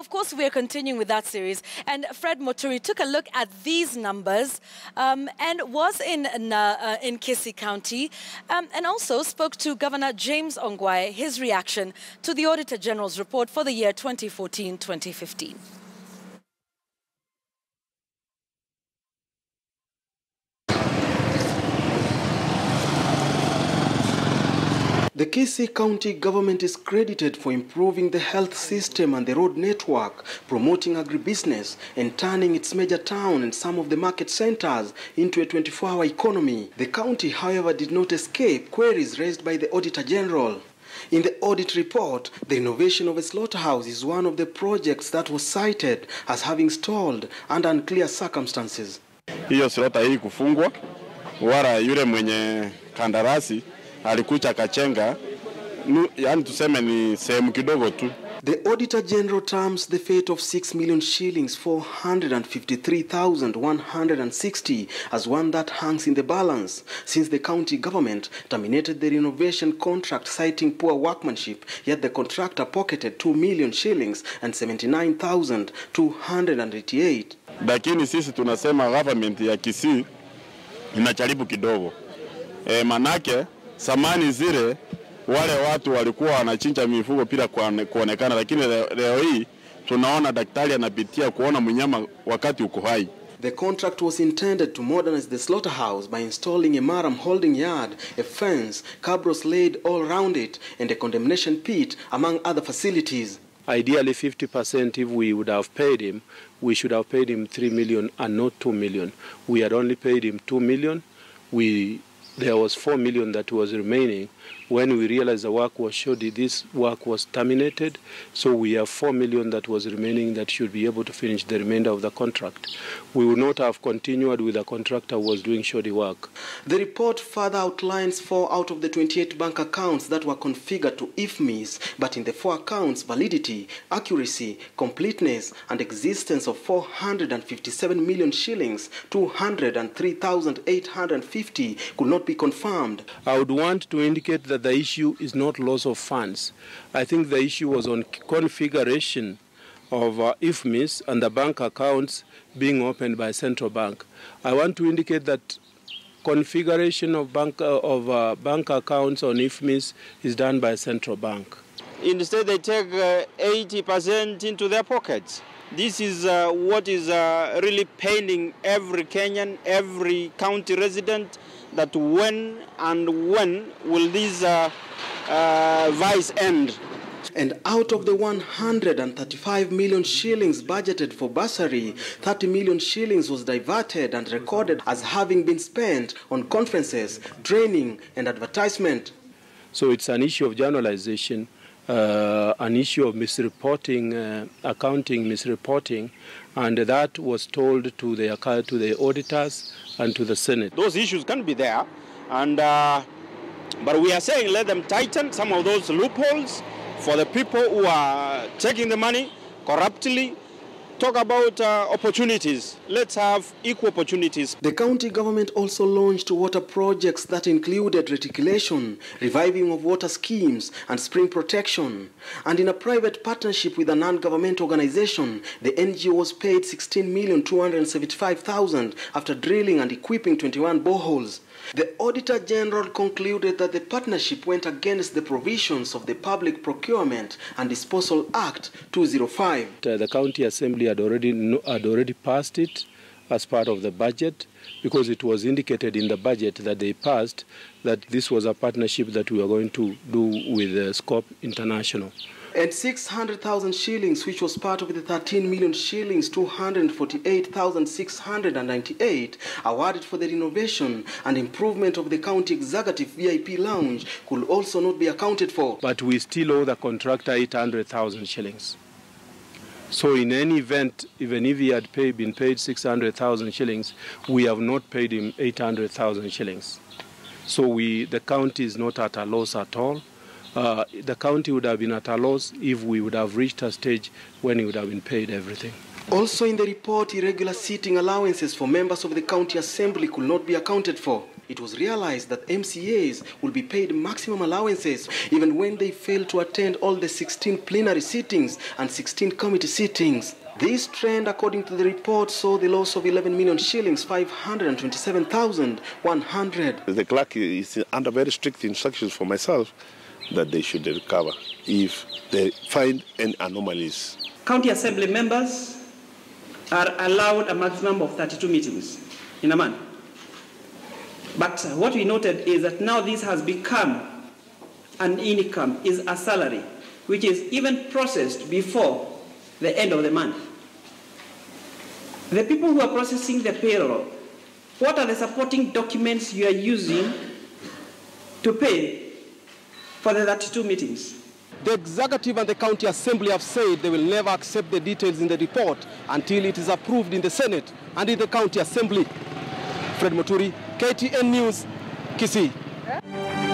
Of course, we're continuing with that series, and Fred Moturi took a look at these numbers and was in Kisii County and also spoke to Governor James Ongwae, his reaction to the Auditor General's report for the year 2014-2015. The Kisii County government is credited for improving the health system and the road network, promoting agribusiness, and turning its major town and some of the market centers into a 24-hour economy. The county, however, did not escape queries raised by the Auditor General. In the audit report, the renovation of a slaughterhouse is one of the projects that was cited as having stalled under unclear circumstances. Hiyo slaughter hii kufungwa, wala yule mwenye kandarasi alikucha kachenga, yani tuseme ni sehemu kidogo tu. The Auditor General terms the fate of 6 million shillings 453,160 as one that hangs in the balance, since the county government terminated the renovation contract citing poor workmanship, yet the contractor pocketed 2 million shillings and 79,288. Lakini sisi tunasema government ya Kisii inajaribu kidogo. Manake samani zile wale watu walikuwa wanachinja mifugo bila kuonekana, lakini leo hii tunaona daktari anapitia kuona mnyama wakati uko hai. The contract was intended to modernize the slaughterhouse by installing a maram holding yard, a fence, cabros laid all around it, and a condemnation pit, among other facilities. Ideally 50%, if we would have paid him, we should have paid him 3 million and not 2 million. We had only paid him 2 million. There was 4 million that was remaining. When we realized the work was short, this work was terminated. So we have 4 million that was remaining that should be able to finish the remainder of the contract. We would not have continued with the contractor who was doing shoddy work. The report further outlines 4 out of the 28 bank accounts that were configured to IFMIS, but in the 4 accounts, validity, accuracy, completeness, and existence of 457 million shillings, 203,850 could not be confirmed. I would want to indicate that the issue is not loss of funds. I think the issue was on configuration of IFMIS and the bank accounts being opened by central bank. I want to indicate that configuration of bank accounts on IFMIS is done by central bank. Instead, they take 80% into their pockets. This is what is really paining every Kenyan, every county resident, that when will this vice end? And out of the 135 million shillings budgeted for bursary, 30 million shillings was diverted and recorded as having been spent on conferences, training, and advertisement. So it's an issue of generalization, an issue of misreporting, accounting misreporting, and that was told to the auditors and to the Senate. Those issues can be there, and but we are saying let them tighten some of those loopholes for the people who are taking the money corruptly. Talk about opportunities. Let's have equal opportunities. The county government also launched water projects that included reticulation, reviving of water schemes, and spring protection. And in a private partnership with a non-government organization, the NGO was paid 16,275,000 after drilling and equipping 21 boreholes. The Auditor General concluded that the partnership went against the provisions of the Public Procurement and Disposal Act 205. The County Assembly had already passed it as part of the budget, because it was indicated in the budget that they passed that this was a partnership that we were going to do with Scope International. And 600,000 shillings, which was part of the 13 million shillings, 248,698 awarded for the renovation and improvement of the county executive VIP lounge, could also not be accounted for. But we still owe the contractor 800,000 shillings. So in any event, even if he had been paid 600,000 shillings, we have not paid him 800,000 shillings. So the county is not at a loss at all. The county would have been at a loss if we would have reached a stage when he would have been paid everything. Also in the report, irregular seating allowances for members of the county assembly could not be accounted for. it was realized that MCAs will be paid maximum allowances even when they fail to attend all the 16 plenary sittings and 16 committee sittings. This trend, according to the report, saw the loss of 11 million shillings, 527,100. The clerk is under very strict instructions for myself that they should recover if they find any anomalies. County Assembly members are allowed a maximum of 32 meetings in a month. But what we noted is that now this has become an income, is a salary, which is even processed before the end of the month. The people who are processing the payroll, what are the supporting documents you are using to pay for the 32 meetings? The executive and the county assembly have said they will never accept the details in the report until it is approved in the Senate and in the county assembly. Fred Moturi, KTN News, Kisii.